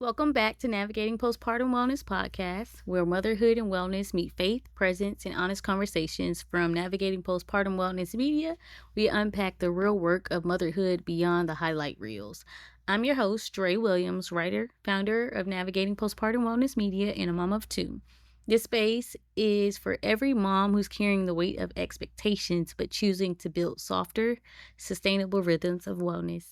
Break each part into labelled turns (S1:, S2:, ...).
S1: Welcome back to Navigating Postpartum Wellness podcast, where motherhood and wellness meet faith, presence, and honest conversations. From Navigating Postpartum Wellness Media, we unpack the real work of motherhood beyond the highlight reels. I'm your host, Dre Williams, writer, founder of Navigating Postpartum Wellness Media, and a mom of two. This space is for every mom who's carrying the weight of expectations but choosing to build softer, sustainable rhythms of wellness.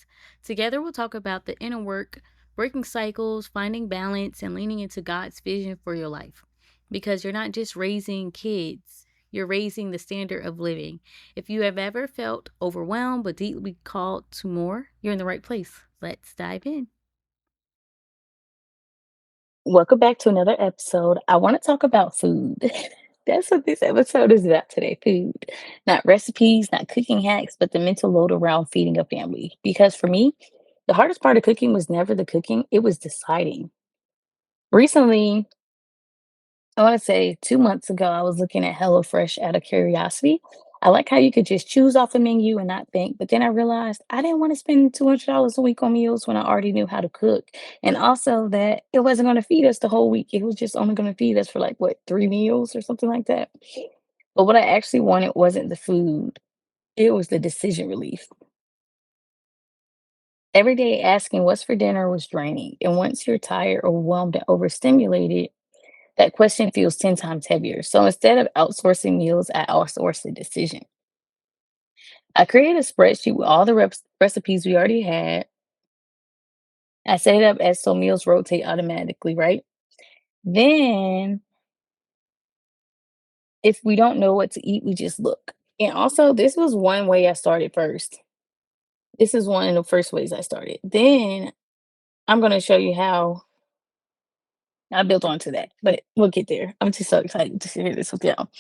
S1: Together, we'll talk about the inner work, breaking cycles, finding balance, and leaning into God's vision for your life. Because you're not just raising kids, you're raising the standard of living. If you have ever felt overwhelmed but deeply called to more, you're in the right place. Let's dive in. Welcome back to another episode. I want to talk about food. That's what this episode is about today, food. Not recipes, not cooking hacks, but the mental load around feeding a family. Because for me, the hardest part of cooking was never the cooking, it was deciding. Recently, I want to say 2 months ago, I was looking at HelloFresh out of curiosity. I like how you could just choose off a menu and not think, but then I realized I didn't want to spend $200 a week on meals when I already knew how to cook. And also that it wasn't going to feed us the whole week. It was just only going to feed us for like, what, 3 meals or something like that. But what I actually wanted wasn't the food, it was the decision relief. Every day asking what's for dinner was draining. And once you're tired, overwhelmed, and overstimulated, that question feels 10 times heavier. So instead of outsourcing meals, I outsourced the decision. I created a spreadsheet with all the recipes we already had. I set it up as so meals rotate automatically, right? Then, if we don't know what to eat, we just look. And also, this was one way I started first. This is one of the first ways I started. Then, I'm going to show you how I built onto that, but we'll get there. I'm just so excited to share this with y'all.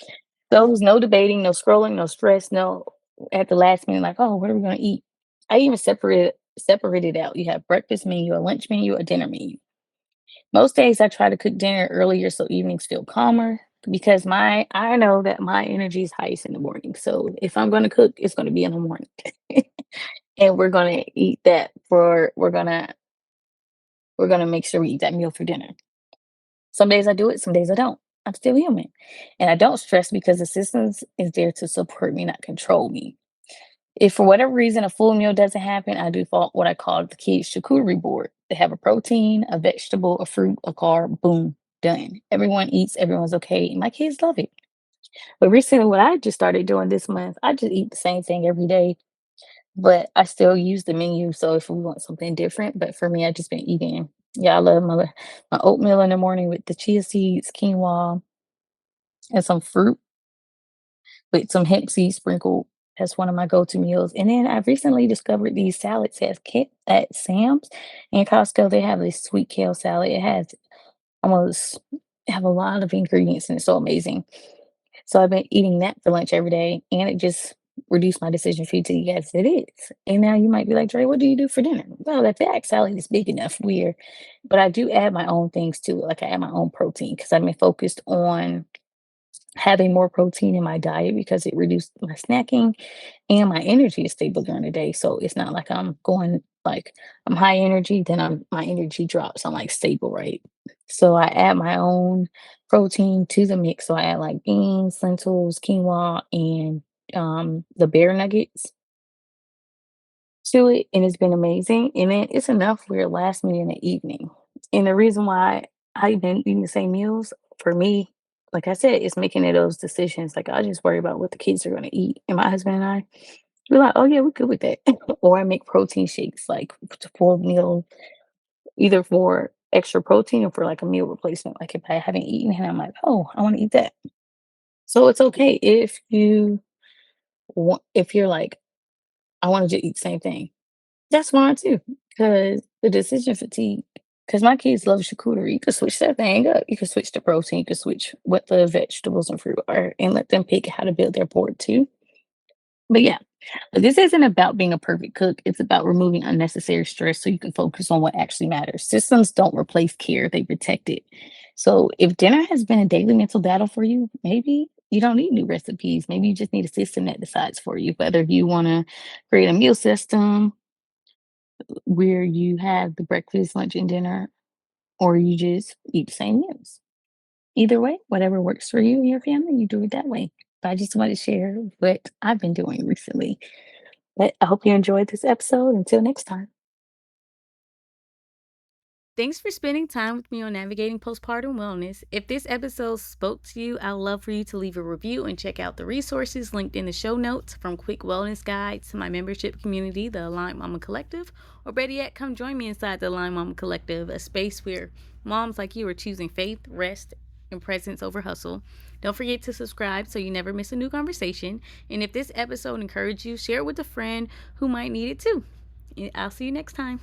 S1: There was no debating, no scrolling, no stress, no at the last minute, like, "Oh, what are we gonna eat?" I even separated out. You have breakfast menu, a lunch menu, a dinner menu. Most days I try to cook dinner earlier so evenings feel calmer because my I know that my energy is highest in the morning. So if I'm gonna cook, it's gonna be in the morning. And we're gonna make sure we eat that meal for dinner. Some days I do it, some days I don't. I'm still human. And I don't stress because the systems is there to support me, not control me. If for whatever reason a full meal doesn't happen, I default what I call the kids' charcuterie board. They have a protein, a vegetable, a fruit, a carb, boom, done. Everyone eats, everyone's okay. And my kids love it. But recently, what I just started doing this month, I just eat the same thing every day, but I still use the menu. So if we want something different, but for me, I just been eating. Yeah, I love my oatmeal in the morning with the chia seeds, quinoa, and some fruit with some hemp seeds sprinkled. That's one of my go-to meals. And then I recently discovered these salads at Sam's and Costco. They have this sweet kale salad. It has almost have a lot of ingredients and it's so amazing. So I've been eating that for lunch every day, and it just reduced my decision fatigue. To yes, it is. And now you might be like, Dre, what do you do for dinner? Well, that bag salad is big enough. Weird, but I do add my own things to it. Like I add my own protein because I've been focused on having more protein in my diet because it reduced my snacking and my energy is stable during the day. So it's not like I'm going like I'm high energy, then my energy drops. I'm like stable, right? So I add my own protein to the mix. So I add like beans, lentils, quinoa, and the bear nuggets to it, and it's been amazing. And then it's enough where it lasts me in the evening. And the reason why I've been eating the same meals for me, like I said, is making it those decisions. Like I just worry about what the kids are going to eat, and my husband and I, we're like, oh yeah, we're good with that. Or I make protein shakes like for meal, either for extra protein or for like a meal replacement. Like if I haven't eaten and I'm like, oh, I want to eat that. So it's okay if if you're like, I want to just eat the same thing. That's fine too, because the decision fatigue. Because my kids love charcuterie. You could switch that thing up. You could switch the protein. You could switch what the vegetables and fruit are, and let them pick how to build their board too. But yeah, but this isn't about being a perfect cook. It's about removing unnecessary stress so you can focus on what actually matters. Systems don't replace care, they protect it. So if dinner has been a daily mental battle for you, maybe you don't need new recipes. Maybe you just need a system that decides for you whether you want to create a meal system where you have the breakfast, lunch, and dinner, or you just eat the same meals. Either way, whatever works for you and your family, you do it that way. But I just wanted to share what I've been doing recently. But I hope you enjoyed this episode. Until next time.
S2: Thanks for spending time with me on Navigating Postpartum Wellness. If this episode spoke to you, I'd love for you to leave a review and check out the resources linked in the show notes, from quick wellness guides to my membership community, the Aligned Mama Collective, or better yet, come join me inside the Aligned Mama Collective, a space where moms like you are choosing faith, rest, and presence over hustle. Don't forget to subscribe so you never miss a new conversation. And if this episode encouraged you, share it with a friend who might need it too. I'll see you next time.